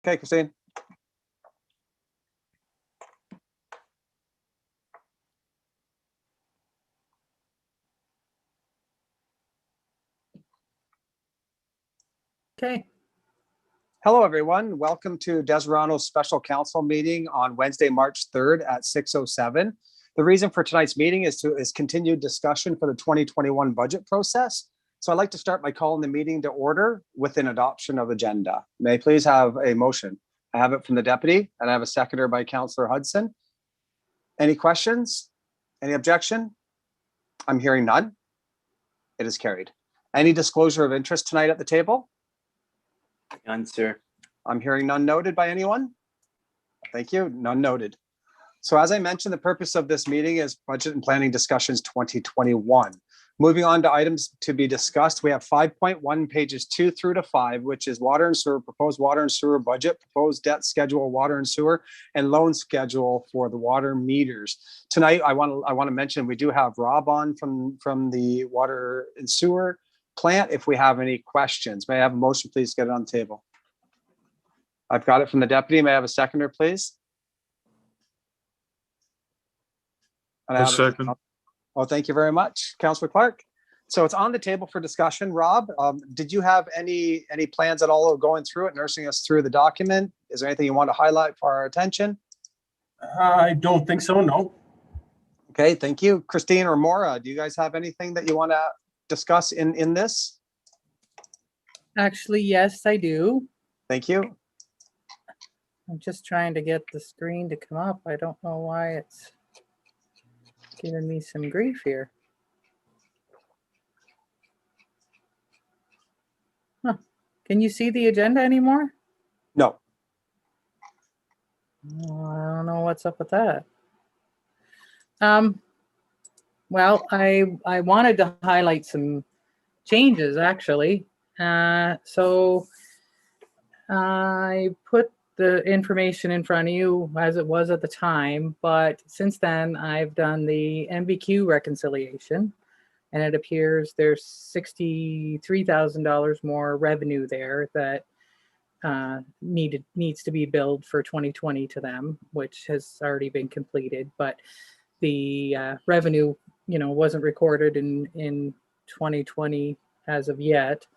Okay, Christine. Okay. Hello, everyone. Welcome to Deseronto's special council meeting on Wednesday, March 3rd at 6:07. The reason for tonight's meeting is continued discussion for the 2021 budget process. So I'd like to start by calling the meeting to order with an adoption of agenda. May I please have a motion? I have it from the deputy and I have a seconder by Councillor Hudson. Any questions? Any objection? I'm hearing none. It is carried. Any disclosure of interest tonight at the table? None, sir. I'm hearing none noted by anyone. Thank you. None noted. So as I mentioned, the purpose of this meeting is Budget and Planning Discussions 2021. Moving on to items to be discussed, we have 5.1 pages 2 through to 5, which is water and sewer, proposed water and sewer budget, proposed debt schedule, water and sewer, and loan schedule for the water meters. Tonight, I want to mention we do have Rob on from the water and sewer plant if we have any questions. May I have a motion, please, get it on the table? I've got it from the deputy. May I have a seconder, please? And I have second. Oh, thank you very much, Councillor Clark. So it's on the table for discussion. Rob, did you have any plans at all of going through it, nursing us through the document? Is there anything you want to highlight for our attention? I don't think so, no. Okay, thank you. Christine or Maura, do you guys have anything that you want to discuss in this? Actually, yes, I do. Thank you. I'm just trying to get the screen to come up. I don't know why it's giving me some grief here. Huh. Can you see the agenda anymore? No. Oh, I don't know what's up with that. Well, I wanted to highlight some changes actually. So I put the information in front of you as it was at the time, but since then I've done the MBQ reconciliation and it appears there's $63,000 more revenue there that needs to be billed for 2020 to them, which has already been completed, but the revenue, wasn't recorded in 2020 as of yet,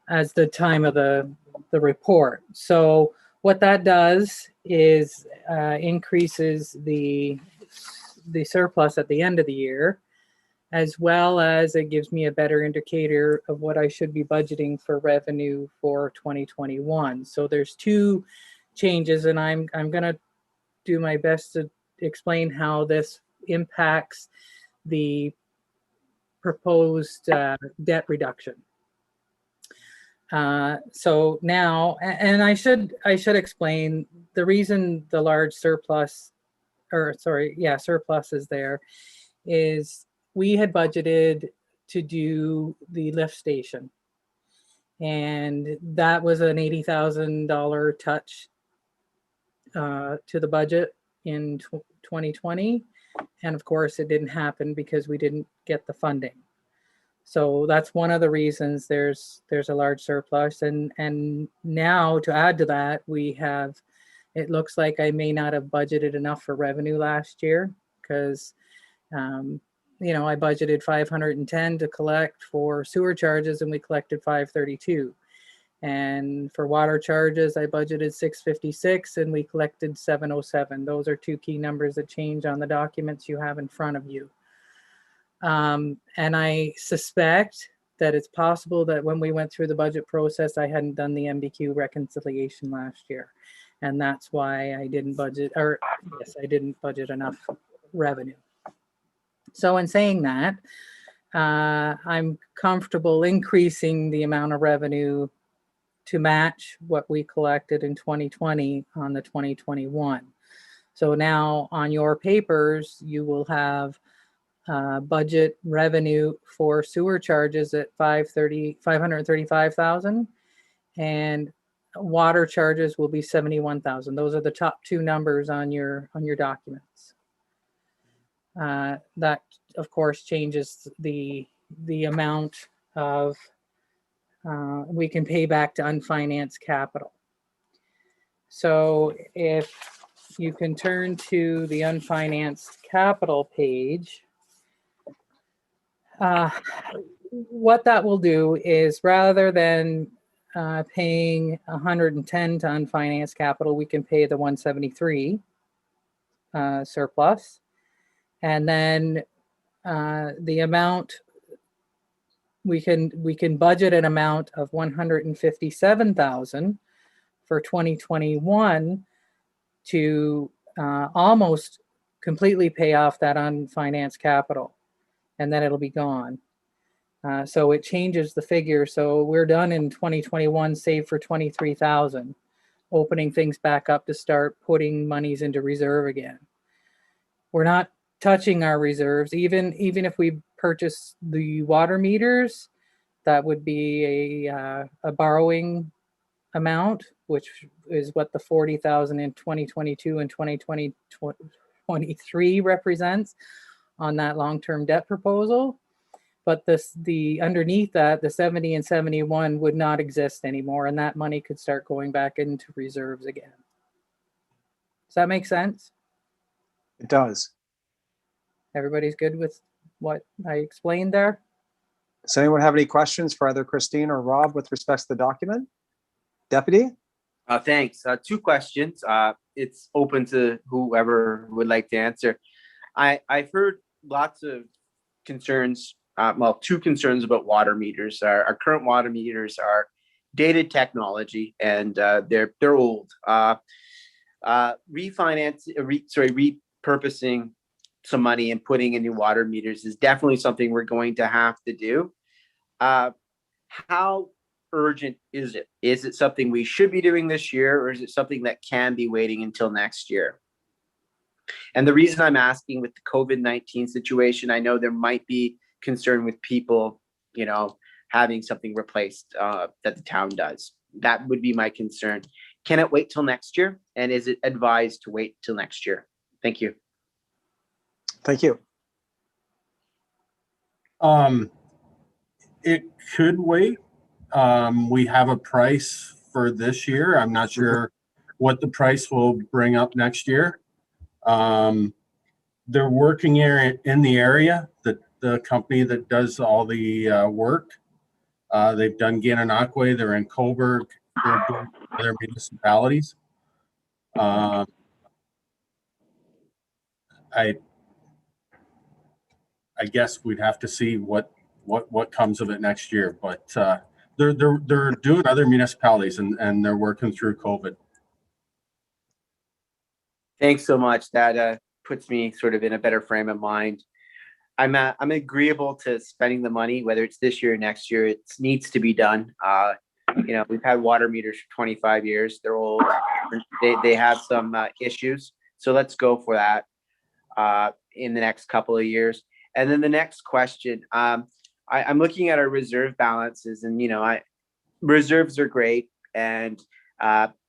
as the time of the report. So what that does is increases the surplus at the end of the year, as well as it gives me a better indicator of what I should be budgeting for revenue for 2021. So there's two changes, and I'm going to do my best to explain how this impacts the proposed debt reduction. So now, and I should explain the reason the large surplus, surplus is there, is we had budgeted to do the lift station, and that was an $80,000 touch to the budget in 2020, and of course it didn't happen because we didn't get the funding. So that's one of the reasons there's a large surplus, and now to add to that, it looks like I may not have budgeted enough for revenue last year because I budgeted 510 to collect for sewer charges and we collected 532. And for water charges, I budgeted 656 and we collected 707. Those are two key numbers that change on the documents you have in front of you. And I suspect that it's possible that when we went through the budget process, I hadn't done the MBQ reconciliation last year. And that's why I didn't budget, I didn't budget enough revenue. So in saying that, I'm comfortable increasing the amount of revenue to match what we collected in 2020 on the 2021. So now on your papers, you will have budget revenue for sewer charges at 535,000, and water charges will be 71,000. Those are the top two numbers on your documents. That of course changes the amount of we can pay back to unfinanced capital. So if you can turn to the unfinanced capital page, what that will do is rather than paying 110 to unfinanced capital, we can pay the 173 surplus. And then the amount, we can budget an amount of 157,000 for 2021 to almost completely pay off that unfinanced capital, and then it'll be gone. So it changes the figure. So we're done in 2021, save for 23,000, opening things back up to start putting monies into reserve again. We're not touching our reserves. Even if we purchase the water meters, that would be a borrowing amount, which is what the 40,000 in 2022 and 2023 represents on that long-term debt proposal. But the underneath that, the 70 and 71 would not exist anymore, and that money could start going back into reserves again. Does that make sense? It does. Everybody's good with what I explained there? Does anyone have any questions for either Christine or Rob with respect to the document? Deputy? Thanks. Two questions. It's open to whoever would like to answer. I've heard lots of concerns. Well, two concerns about water meters. Our current water meters are dated technology, and they're old. Repurposing some money and putting in new water meters is definitely something we're going to have to do. How urgent is it? Is it something we should be doing this year, or is it something that can be waiting until next year? And the reason I'm asking, with the COVID-19 situation, I know there might be concern with people, having something replaced that the town does. That would be my concern. Can it wait till next year? And is it advised to wait till next year? Thank you. Thank you. It could wait. We have a price for this year. I'm not sure what the price will bring up next year. They're working in the area, the company that does all the work. They've done Gananoque, they're in Coburg, they're doing other municipalities. I guess we'd have to see what comes of it next year, but they're doing other municipalities and they're working through COVID. Thanks so much. That puts me sort of in a better frame of mind. I'm agreeable to spending the money, whether it's this year or next year. It needs to be done. We've had water meters for 25 years. They're old. They have some issues. So let's go for that in the next couple of years. And then the next question, I'm looking at our reserve balances, and reserves are great, and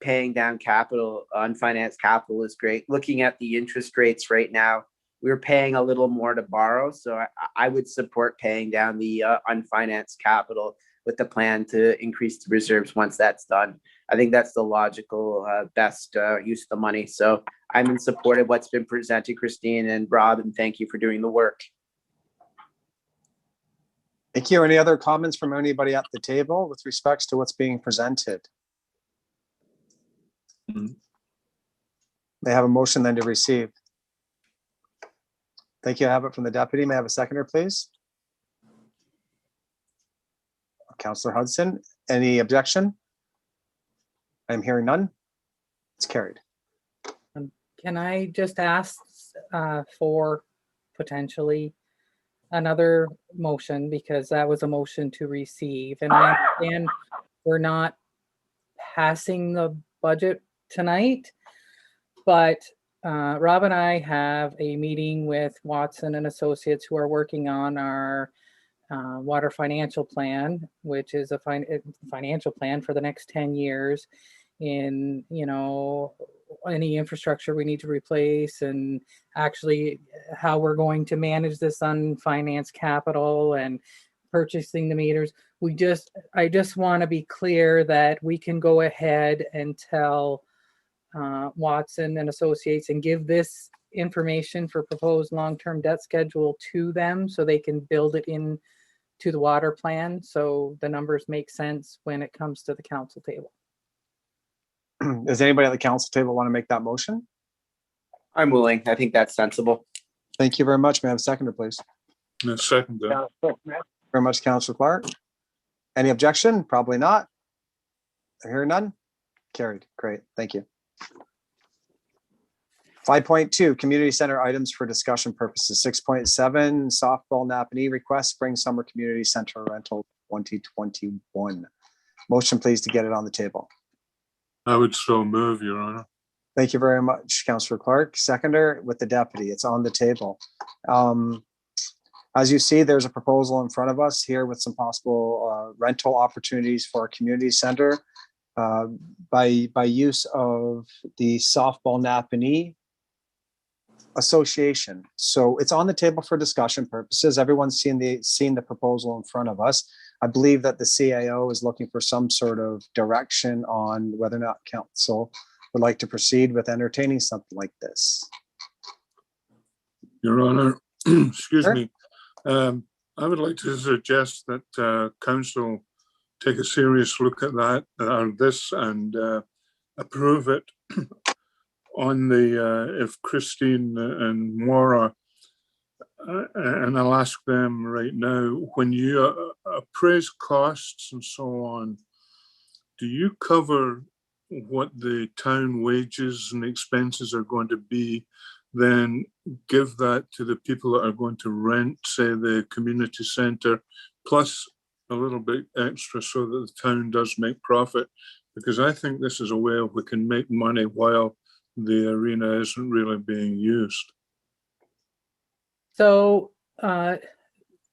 paying down capital, unfinanced capital, is great. Looking at the interest rates right now, we're paying a little more to borrow, so I would support paying down the unfinanced capital with the plan to increase the reserves once that's done. I think that's the logical, best use of the money. So I'm in support of what's been presented, Christine and Rob, and thank you for doing the work. Thank you. Any other comments from anybody at the table with respects to what's being presented? May I have a motion then to receive? Thank you. I have it from the deputy. May I have a seconder, please? Councillor Hudson, any objection? I'm hearing none. It's carried. Can I just ask for potentially another motion, because that was a motion to receive, and I understand we're not passing the budget tonight, but Rob and I have a meeting with Watson and Associates, who are working on our water financial plan, which is a financial plan for the next 10 years in, any infrastructure we need to replace, and actually how we're going to manage this unfinanced capital and purchasing the meters. I just want to be clear that we can go ahead and tell Watson and Associates and give this information for proposed long-term debt schedule to them so they can build it in to the water plan. So the numbers make sense when it comes to the council table. Does anybody at the council table want to make that motion? I'm willing. I think that's sensible. Thank you very much. May I have a seconder, please? A second. Very much, Councillor Clark. Any objection? Probably not. I hear none. Carried. Great. Thank you. 5.2, community center items for discussion purposes. 6.7, softball Napanee request spring summer community center rental 2021. Motion please to get it on the table. I would so move, Your Honor. Thank you very much, Councillor Clark. Seconder with the deputy. It's on the table. As you see, there's a proposal in front of us here with some possible rental opportunities for our community center by use of the softball Napanee Association. So it's on the table for discussion purposes. Everyone's seen the proposal in front of us. I believe that the CAO is looking for some sort of direction on whether or not council would like to proceed with entertaining something like this. Your Honor, excuse Sure. me. I would like to suggest that council take a serious look at this and approve it on the, if Christine and Maura, and I'll ask them right now, when you appraise costs and so on, do you cover what the town wages and expenses are going to be, then give that to the people that are going to rent, say, the community centre, plus a little bit extra so that the town does make profit? Because I think this is a way we can make money while the arena isn't really being used. So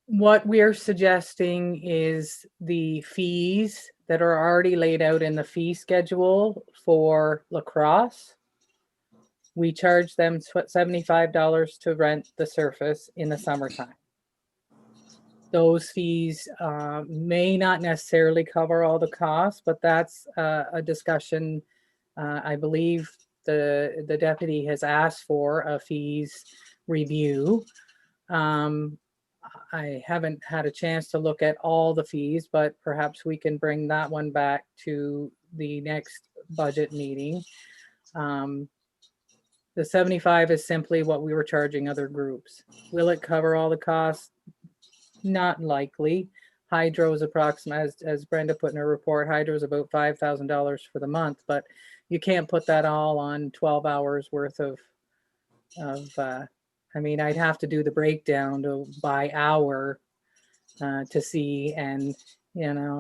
what we're suggesting is the fees that are already laid out in the fee schedule for lacrosse. We charge them $75 to rent the surface in the summertime. Those fees may not necessarily cover all the costs, but that's a discussion. I believe the deputy has asked for a fees review. I haven't had a chance to look at all the fees, but perhaps we can bring that one back to the next budget meeting. The 75 is simply what we were charging other groups. Will it cover all the costs? Not likely. Hydro is approximately, as Brenda put in her report, hydro is about $5,000 for the month, but you can't put that all on 12 hours worth of I mean, I'd have to do the breakdown by hour to see, and you know,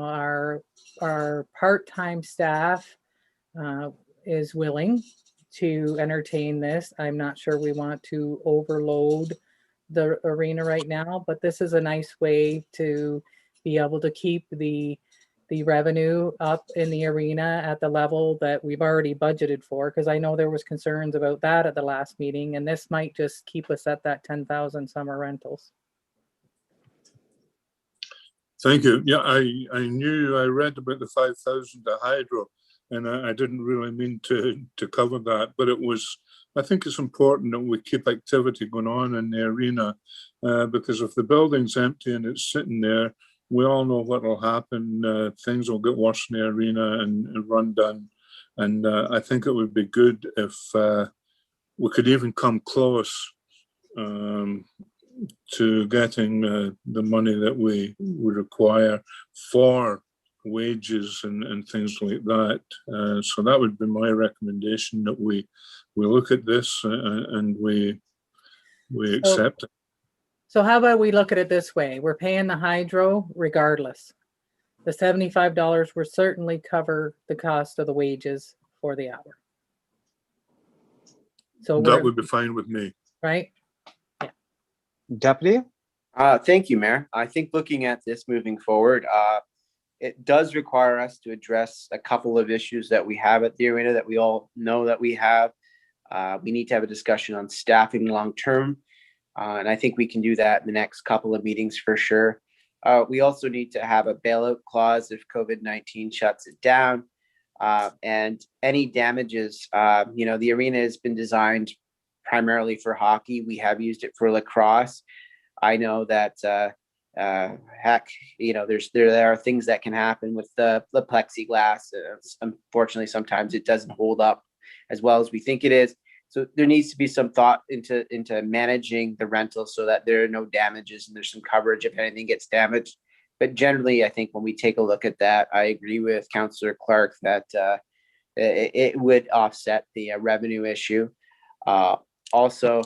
our part-time staff is willing to entertain this. I'm not sure we want to overload the arena right now, but this is a nice way to be able to keep the revenue up in the arena at the level that we've already budgeted for, because I know there was concerns about that at the last meeting, and this might just keep us at that 10,000 summer rentals. Thank you. Yeah, I read about the 5,000 to hydro, and I didn't really mean to cover that, but I think it's important that we keep activity going on in the arena, because if the building's empty and it's sitting there, we all know what will happen. Things will get worse in the arena and run down. And I think it would be good if we could even come close to getting the money that we would require for wages and things like that. So that would be my recommendation, that we look at this and we accept it. So how about we look at it this way? We're paying the hydro regardless. The $75 will certainly cover the cost of the wages for the hour. So That would be fine with me. right? Deputy? Thank you, Mayor. I think looking at this moving forward, it does require us to address a couple of issues that we have at the arena that we all know that we have. We need to have a discussion on staffing long-term. And I think we can do that in the next couple of meetings for sure. We also need to have a bailout clause if COVID-19 shuts it down. And any damages, the arena has been designed primarily for hockey. We have used it for lacrosse. I know that heck, there are things that can happen with the plexiglass. Unfortunately, sometimes it doesn't hold up as well as we think it is. So there needs to be some thought into managing the rental so that there are no damages and there's some coverage if anything gets damaged. But generally, I think when we take a look at that, I agree with Councillor Clark that it would offset the revenue issue. Also,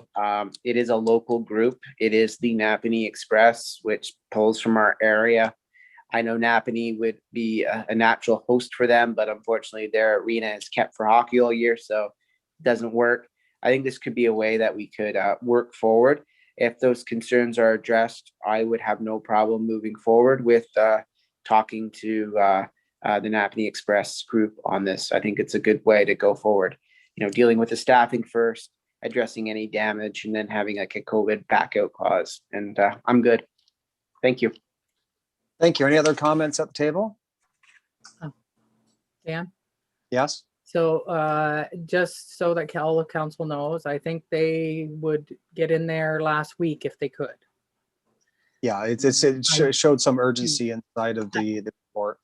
it is a local group. It is the Napanee Express, which pulls from our area. I know Napanee would be a natural host for them, but unfortunately their arena is kept for hockey all year, so it doesn't work. I think this could be a way that we could work forward. If those concerns are addressed, I would have no problem moving forward with talking to the Napanee Express group on this. I think it's a good way to go forward. Dealing with the staffing first, addressing any damage, and then having like a COVID back out clause. And I'm good. Thank you. Thank you. Any other comments at the table? Dan? Yes? So just so that all of council knows, I think they would get in there last week if they could. Yeah, it showed some urgency inside of the report.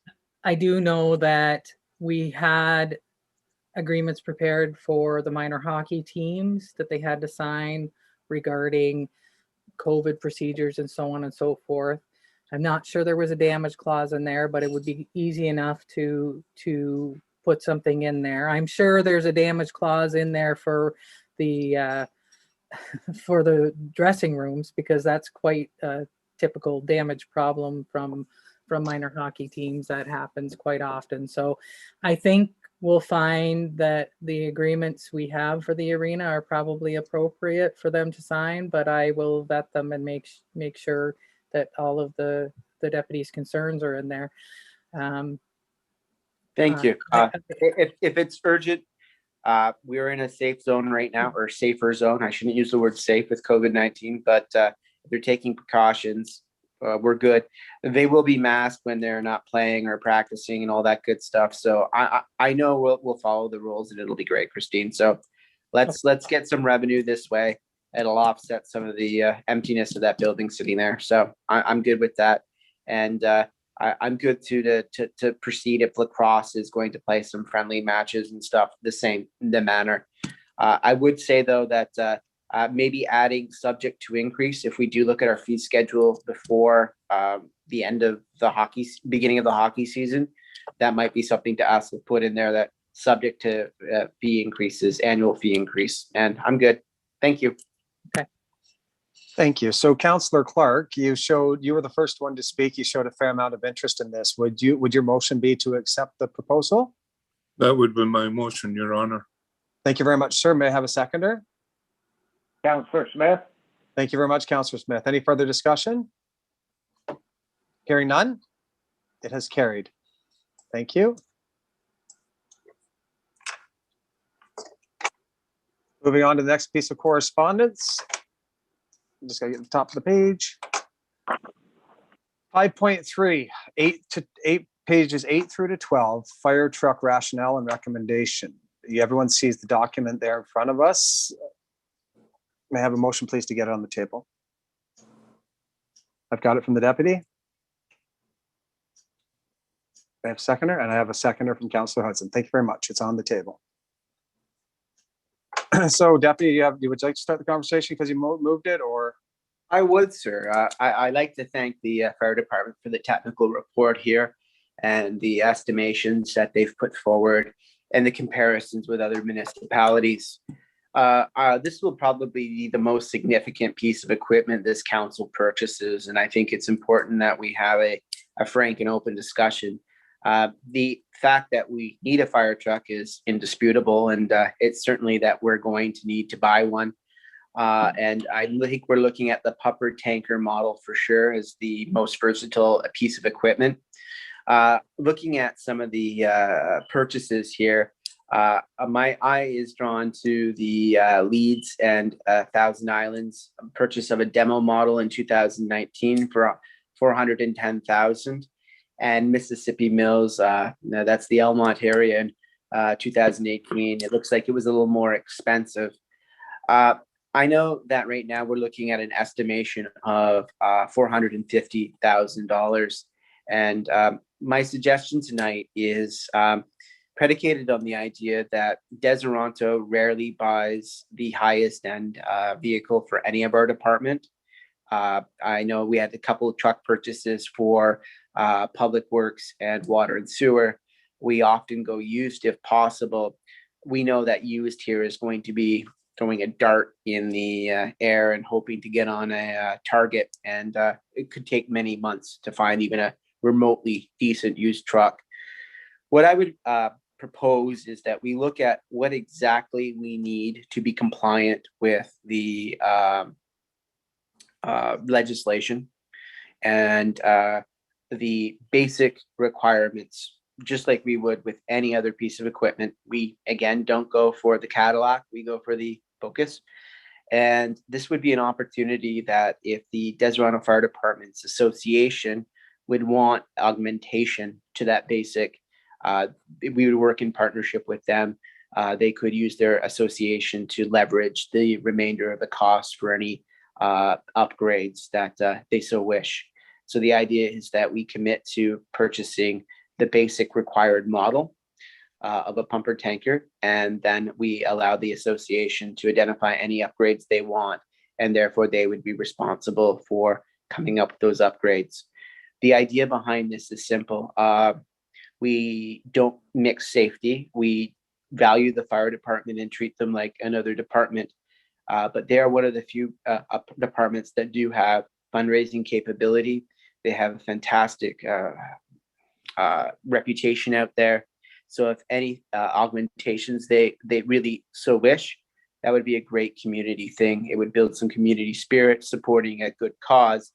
I do know that we had agreements prepared for the minor hockey teams that they had to sign regarding COVID procedures and so on and so forth. I'm not sure there was a damage clause in there, but it would be easy enough to put something in there. I'm sure there's a damage clause in there for the for the dressing rooms, because that's quite a typical damage problem from minor hockey teams. That happens quite often. So I think we'll find that the agreements we have for the arena are probably appropriate for them to sign, but I will vet them and make sure that all of the deputies' concerns are in there. Thank you. If it's urgent, we're in a safe zone right now, or safer zone. I shouldn't use the word safe with COVID-19, but if they're taking precautions, we're good. They will be masked when they're not playing or practicing and all that good stuff. So I know we'll follow the rules and it'll be great, Christine. So let's get some revenue this way. It'll offset some of the emptiness of that building sitting there. So I'm good with that. And I'm good to proceed if lacrosse is going to play some friendly matches and stuff the manner. I would say though that maybe adding subject to increase, if we do look at our fee schedule before the end of the beginning of the hockey season, that might be something to ask to put in there, that subject to fee increases, annual fee increase. And I'm good. Thank you. Okay. Thank you. So Councillor Clark, you were the first one to speak. You showed a fair amount of interest in this. Would your motion be to accept the proposal? That would be my motion, Your Honor. Thank you very much, sir. May I have a seconder? Councillor Smith. Thank you very much, Councillor Smith. Any further discussion? Hearing none, it has carried. Thank you. Moving on to the next piece of correspondence. I'm just gotta get to the top of the page. 5.3, pages 8 through to 12, fire truck rationale and recommendation. Everyone sees the document there in front of us. May I have a motion, please, to get it on the table? I've got it from the deputy. I have a seconder, and I have a seconder from Councillor Hudson. Thank you very much. It's on the table. So, Deputy, you would like to start the conversation because you moved it, or? I would, sir. I'd like to thank the fire department for the technical report here and the estimations that they've put forward and the comparisons with other municipalities. This will probably be the most significant piece of equipment this council purchases, and I think it's important that we have a frank and open discussion. The fact that we need a fire truck is indisputable, and it's certainly that we're going to need to buy one. And I think we're looking at the pupper tanker model for sure as the most versatile piece of equipment. Looking at some of the purchases here, my eye is drawn to the Leeds and Thousand Islands purchase of a demo model in 2019 for $410,000, and Mississippi Mills, that's the Elmont area, and 2018. It looks like it was a little more expensive. I know that right now we're looking at an estimation of $450,000. And my suggestion tonight is predicated on the idea that Deseronto rarely buys the highest end vehicle for any of our department. I know we had a couple of truck purchases for public works and water and sewer. We often go used if possible. We know that used here is going to be throwing a dart in the air and hoping to get on a target. And it could take many months to find even a remotely decent used truck. What I would propose is that we look at what exactly we need to be compliant with the legislation and the basic requirements, just like we would with any other piece of equipment. We, again, don't go for the Cadillac, we go for the Focus. And this would be an opportunity that if the Deseronto Fire Departments Association would want augmentation to that basic, we would work in partnership with them. They could use their association to leverage the remainder of the cost for any upgrades that they so wish. So the idea is that we commit to purchasing the basic required model of a pumper tanker, and then we allow the association to identify any upgrades they want, and therefore they would be responsible for coming up with those upgrades. The idea behind this is simple. We don't mix safety. We value the fire department and treat them like another department, but they are one of the few departments that do have fundraising capability. They have a fantastic reputation out there. So if any augmentations they really so wish, that would be a great community thing. It would build some community spirit, supporting a good cause.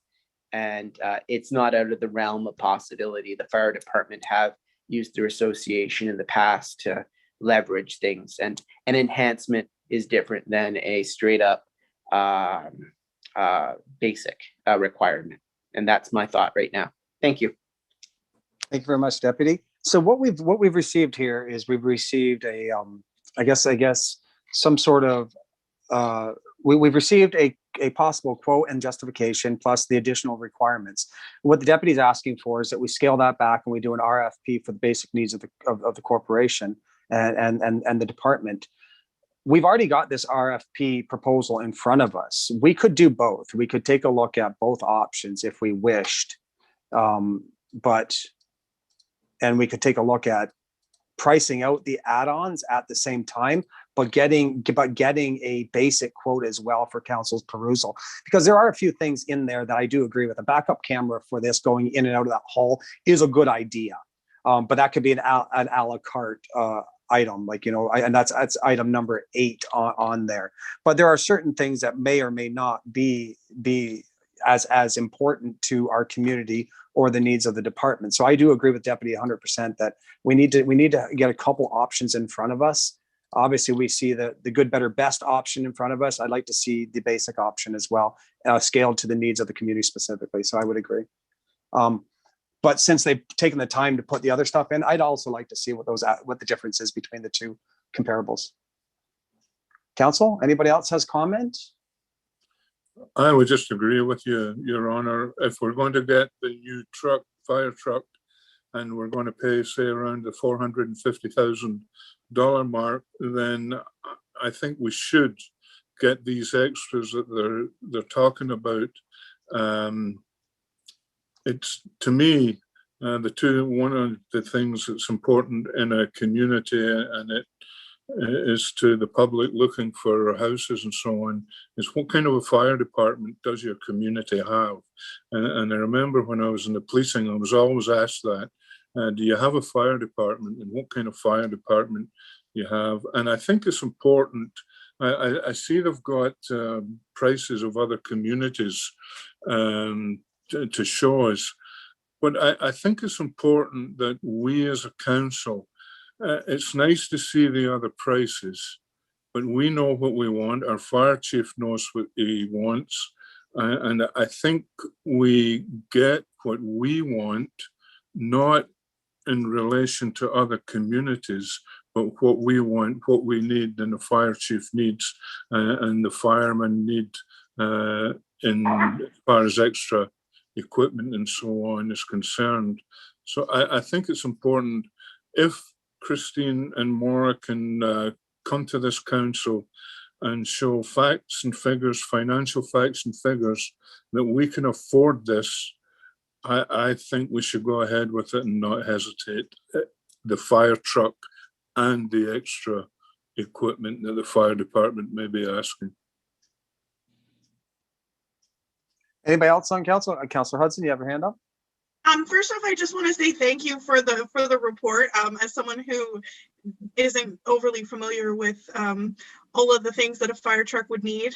And it's not out of the realm of possibility. The fire department have used their association in the past to leverage things, and an enhancement is different than a straight up basic requirement. And that's my thought right now. Thank you. Thank you very much, Deputy. So what we've received here is we've received a I guess some sort of we've received a possible quote and justification plus the additional requirements. What the deputy is asking for is that we scale that back and we do an RFP for the basic needs of the corporation and the department. We've already got this RFP proposal in front of us. We could do both. We could take a look at both options if we wished, and we could take a look at pricing out the add-ons at the same time, but getting a basic quote as well for council's perusal. Because there are a few things in there that I do agree with. A backup camera for this going in and out of that hall is a good idea, but that could be an a la carte item, like, and that's item number 8 on there. But there are certain things that may or may not be as important to our community or the needs of the department. So I do agree with Deputy 100% that we need to get a couple options in front of us. Obviously, we see the good, better, best option in front of us. I'd like to see the basic option as well, scaled to the needs of the community specifically. So I would agree. But since they've taken the time to put the other stuff in, I'd also like to see what the difference is between the two comparables. Council, anybody else has comment? I would just agree with you, Your Honor. If we're going to get the new fire truck, and we're going to pay, say, around the $450,000 mark, then I think we should get these extras that they're talking about. It's, to me, one of the things that's important in a community, and it is to the public looking for houses and so on, is what kind of a fire department does your community have? And I remember when I was in the policing, I was always asked that, do you have a fire department, and what kind of fire department you have? And I think it's important. I see they've got prices of other communities to show us, but I think it's important that we as a council, it's nice to see the other prices, but we know what we want. Our fire chief knows what he wants. And I think we get what we want, not in relation to other communities, but what we want, what we need, and the fire chief needs, and the firemen need, in as far as extra equipment and so on is concerned. So I think it's important if Christine and Maura can come to this council and show facts and figures, financial facts and figures that we can afford this. I think we should go ahead with it and not hesitate. The fire truck and the extra equipment that the fire department may be asking. Anybody else on council? Councilor Hudson, you have your hand up? First off, I just want to say thank you for the report. As someone who isn't overly familiar with all of the things that a fire truck would need,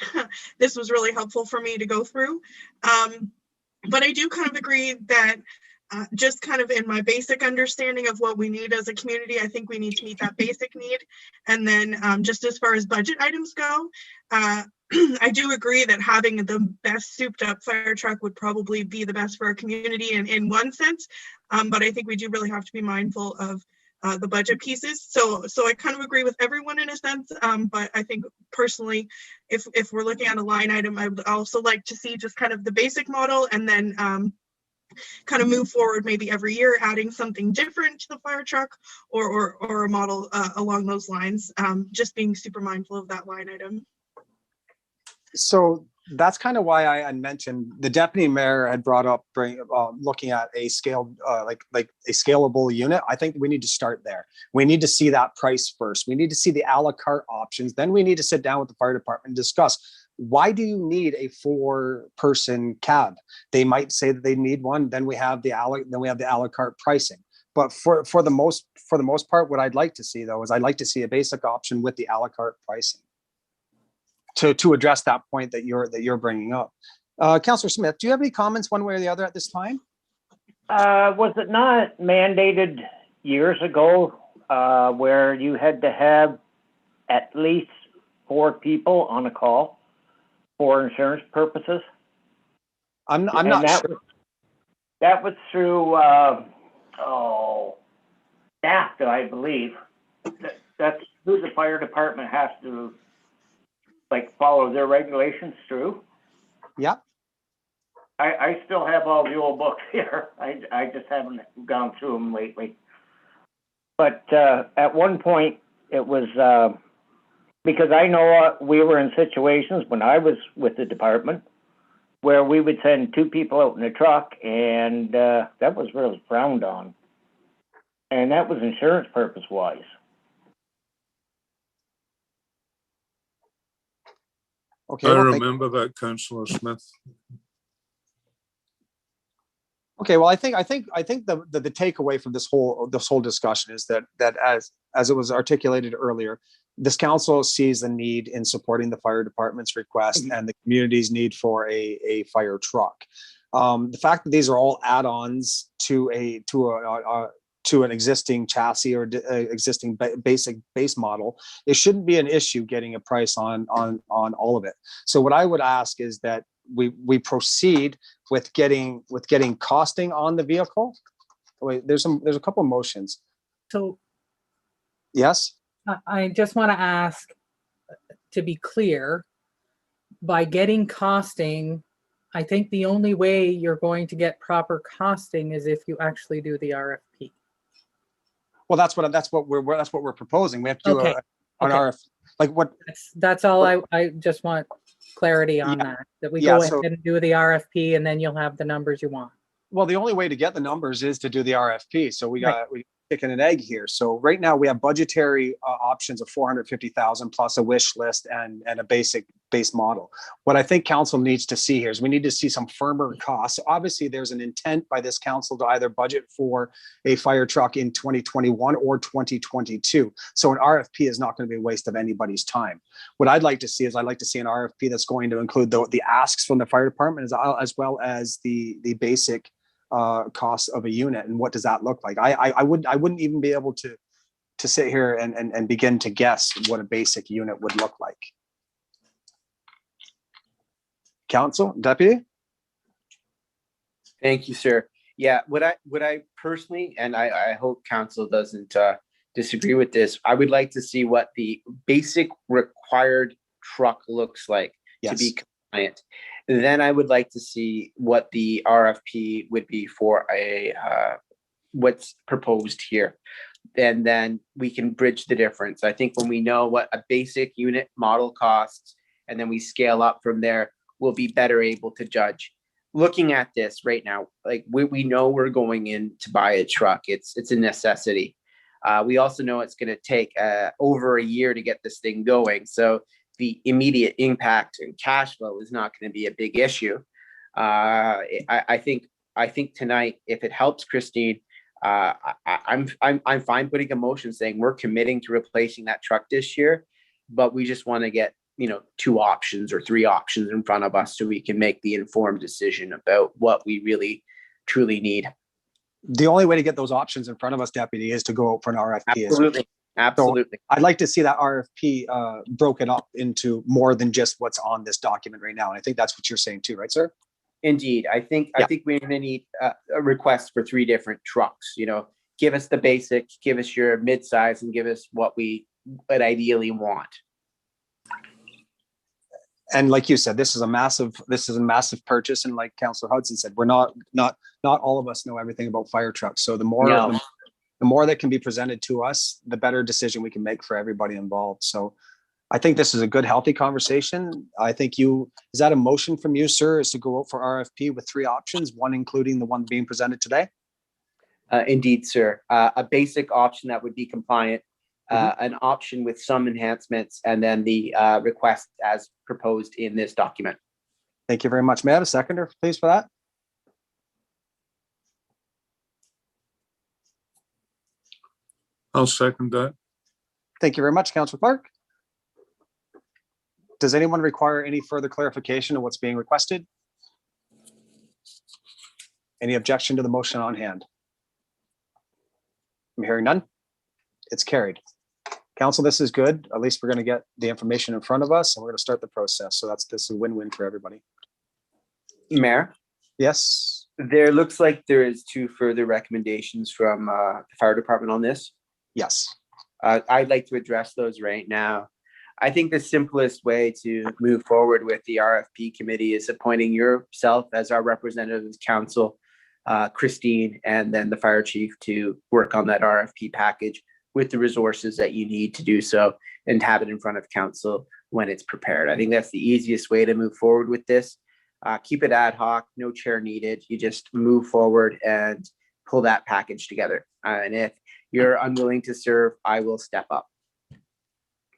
this was really helpful for me to go through. But I do kind of agree that just kind of in my basic understanding of what we need as a community, I think we need to meet that basic need. And then just as far as budget items go, I do agree that having the best souped up fire truck would probably be the best for our community in one sense. But I think we do really have to be mindful of the budget pieces. So I kind of agree with everyone in a sense. But I think personally, if we're looking at a line item, I would also like to see just kind of the basic model and then kind of move forward maybe every year, adding something different to the fire truck or a model along those lines. Just being super mindful of that line item. So that's kind of why I mentioned the deputy mayor had brought up looking at a scaled like a scalable unit. I think we need to start there. We need to see that price first. We need to see the a la carte options. Then we need to sit down with the fire department and discuss, why do you need a 4-person cab? They might say that they need one. Then we have the a la carte pricing. But for the most part, what I'd like to see though is I'd like to see a basic option with the a la carte pricing to address that point that you're bringing up. Councillor Smith, do you have any comments one way or the other at this time? Was it not mandated years ago where you had to have at least 4 people on a call for insurance purposes? I'm not sure. That was through DAFTA, I believe. That's who the fire department has to follow their regulations through. Yeah. I still have all the old books here. I just haven't gone through them lately. But at one point it was because I know we were in situations when I was with the department where we would send 2 people out in a truck, and that was really frowned on. And that was insurance purpose wise. Okay. I well, remember that, Councillor Smith. Okay, well, I think the takeaway from this whole discussion is that as it was articulated earlier, this council sees the need in supporting the fire department's request and the community's need for a fire truck. The fact that these are all add-ons to an existing chassis or existing base model, it shouldn't be an issue getting a price on all of it. So what I would ask is that we proceed with getting costing on the vehicle. Wait, there's a couple of motions. So Yes. I just want to ask to be clear, by getting costing, I think the only way you're going to get proper costing is if you actually do the RFP. Well, that's what we're proposing. We have to do Okay. an Okay. RF, like what? That's all I just want clarity on that we Yeah, go so- ahead and do the RFP and then you'll have the numbers you want. Well, the only way to get the numbers is to do the RFP. So we chicken and egg here. So right now we have budgetary options of 450,000 plus a wish list and a base model. What I think council needs to see here is we need to see some firmer costs. Obviously, there's an intent by this council to either budget for a fire truck in 2021 or 2022. So an RFP is not going to be a waste of anybody's time. What I'd like to see is I'd like to see an RFP that's going to include the asks from the fire department as well as the basic cost of a unit, and what does that look like? I wouldn't even be able to sit here and begin to guess what a basic unit would look like. Council, Deputy? Thank you, sir. Yeah, what I personally, and I hope council doesn't disagree with this. I would like to see what the basic required truck looks like to be Yes. compliant. Then I would like to see what the RFP would be for what's proposed here. And then we can bridge the difference. I think when we know what a basic unit model costs, and then we scale up from there, we'll be better able to judge. Looking at this right now, like we know we're going in to buy a truck. It's a necessity. We also know it's going to take over a year to get this thing going. So the immediate impact and cash flow is not going to be a big issue. I think tonight, if it helps Christine, I'm fine putting a motion saying we're committing to replacing that truck this year, but we just want to get 2 options or 3 options in front of us so we can make the informed decision about what we really truly need. The only way to get those options in front of us, Deputy, is to go out for an RFP. Absolutely. I'd like to see that RFP broken up into more than just what's on this document right now. And I think that's what you're saying too, right, sir? Indeed. I think we're going to need a request for 3 different trucks. Give us the basic, give us your mid-size, and give us what we would ideally want. And like you said, this is a massive purchase. And like Councillor Hudson said, we're not all of us know everything about fire trucks. So the more that can be presented to us, the better decision we can make for everybody involved. So I think this is a good, healthy conversation. I think is that a motion from you, sir, is to go out for RFP with 3 options, one including the one being presented today? Indeed, sir. A basic option that would be compliant, an option with some enhancements, and then the request as proposed in this document. Thank you very much. May I have a seconder, please, for that? I'll second that. Thank you very much, Councillor Clark. Does anyone require any further clarification of what's being requested? Any objection to the motion on hand? I'm hearing none. It's carried. Council, this is good. At least we're going to get the information in front of us and we're going to start the process. So this is a win-win for everybody. Mayor, Yes. there looks like there is 2 further recommendations from the fire department on this. Yes. I'd like to address those right now. I think the simplest way to move forward with the RFP committee is appointing yourself as our representative of council, Christine, and then the fire chief to work on that RFP package with the resources that you need to do so and have it in front of council when it's prepared. I think that's the easiest way to move forward with this. Keep it ad hoc, no chair needed. You just move forward and pull that package together. And if you're unwilling to serve, I will step up.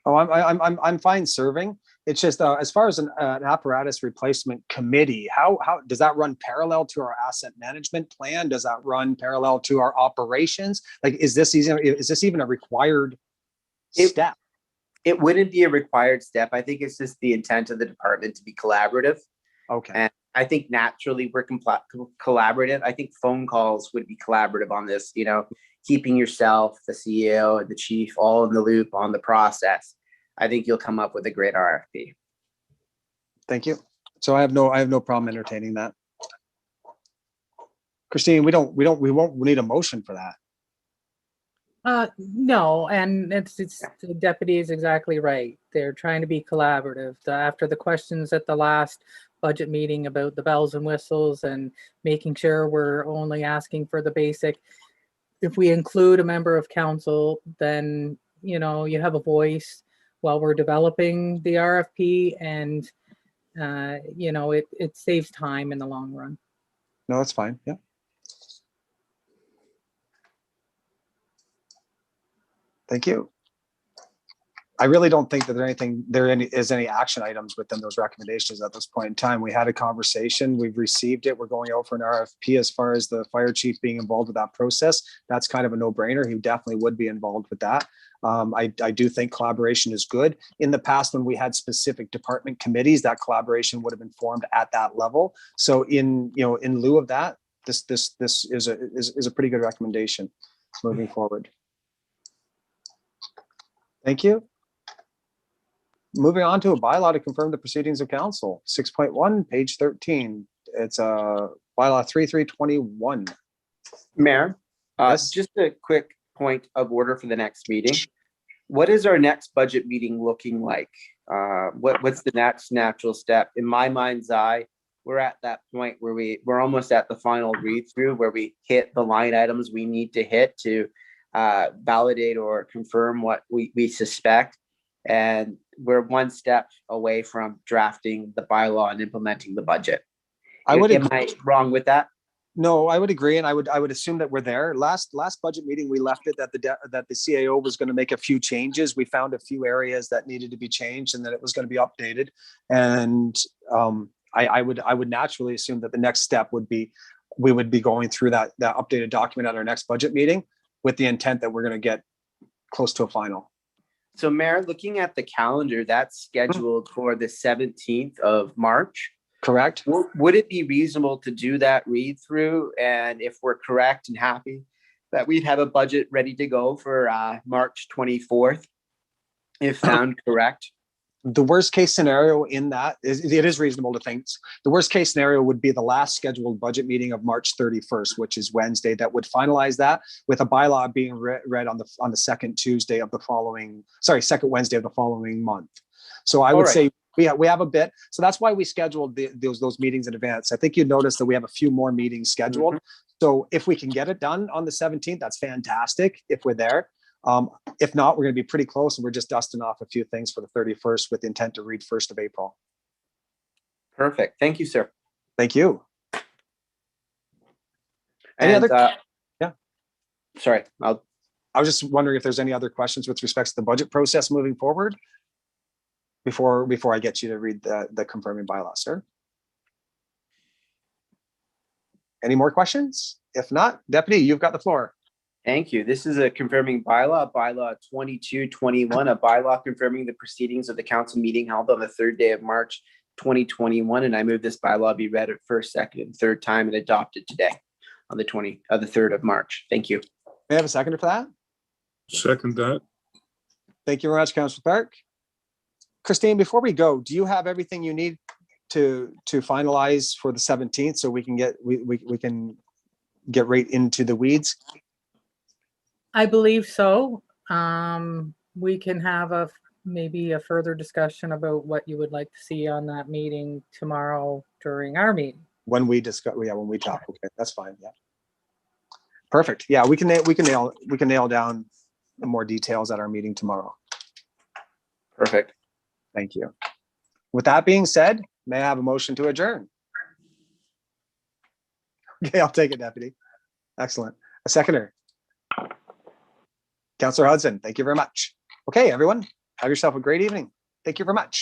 Oh, I'm fine serving. It's just as far as an apparatus replacement committee, how does that run parallel to our asset management plan? Does that run parallel to our operations? Like, is this even a required step? It wouldn't be a required step. I think it's just the intent of the department to be collaborative. Okay. And I think naturally we're collaborative. I think phone calls would be collaborative on this, keeping yourself, the CEO and the chief all in the loop on the process. I think you'll come up with a great RFP. Thank you. So I have no problem entertaining that. Christine, we won't need a motion for that. No, and it's the deputy is exactly right. They're trying to be collaborative. After the questions at the last budget meeting about the bells and whistles and making sure we're only asking for the basic, if we include a member of council, then you have a voice while we're developing the RFP, and it saves time in the long run. No, that's fine. Yeah. Thank you. I really don't think that there is any action items within those recommendations at this point in time. We had a conversation, we've received it. We're going out for an RFP. As far as the fire chief being involved with that process, that's kind of a no-brainer. He definitely would be involved with that. I do think collaboration is good. In the past, when we had specific department committees, that collaboration would have been formed at that level. So in lieu of that, this is a pretty good recommendation moving forward. Thank you. Moving on to a bylaw to confirm the proceedings of council, 6.1, page 13. It's bylaw 3321. Mayor, Yes. just a quick point of order for the next meeting. What is our next budget meeting looking like? What's the next natural step? In my mind's eye, we're at that point where we're almost at the final read through where we hit the line items we need to hit to validate or confirm what we suspect. And we're one step away from drafting the bylaw and implementing the budget. Am I wrong with that? No, I would agree, and I would assume that we're there. Last budget meeting, we left it that the CAO was going to make a few changes. We found a few areas that needed to be changed, and that it was going to be updated. And I would naturally assume that the next step would be we would be going through that updated document at our next budget meeting with the intent that we're going to get close to a final. So, Mayor, looking at the calendar, that's scheduled for the 17th of March. Correct? Would it be reasonable to do that read through? And if we're correct and happy that we'd have a budget ready to go for March 24th, if found correct? The worst case scenario in that is it is reasonable to think the worst case scenario would be the last scheduled budget meeting of March 31st, which is Wednesday, that would finalize that with a bylaw being read on the second Wednesday of the following month. So I would say we have a bit. So that's why we scheduled those meetings in advance. I think you noticed that we have a few more meetings scheduled. So if we can get it done on the 17th, that's fantastic if we're there. If not, we're going to be pretty close, and we're just dusting off a few things for the 31st with the intent to read 1st of April. Perfect. Thank you, sir. Thank you. Any other? Yeah. Sorry. I was just wondering if there's any other questions with respect to the budget process moving forward before I get you to read the confirming bylaw, sir. Any more questions? If not, Deputy, you've got the floor. Thank you. This is a confirming bylaw 2221, a bylaw confirming the proceedings of the council meeting held on the 3rd day of March 2021. And I move this bylaw be read at first, second, and third time and adopted today on the 3rd of March. Thank you. May I have a seconder for that? Second that. Thank you very much, Councillor Clark. Christine, before we go, do you have everything you need to finalize for the 17th so we can get right into the weeds? I believe so. We can have maybe a further discussion about what you would like to see on that meeting tomorrow during our meeting. When we discuss, when we talk, okay, that's fine. Yeah, perfect. Yeah, we can nail down more details at our meeting tomorrow. Perfect. Thank you. With that being said, may I have a motion to adjourn? Okay, I'll take it, Deputy. Excellent. A seconder. Councillor Hudson, thank you very much. Okay, everyone, have yourself a great evening. Thank you very much.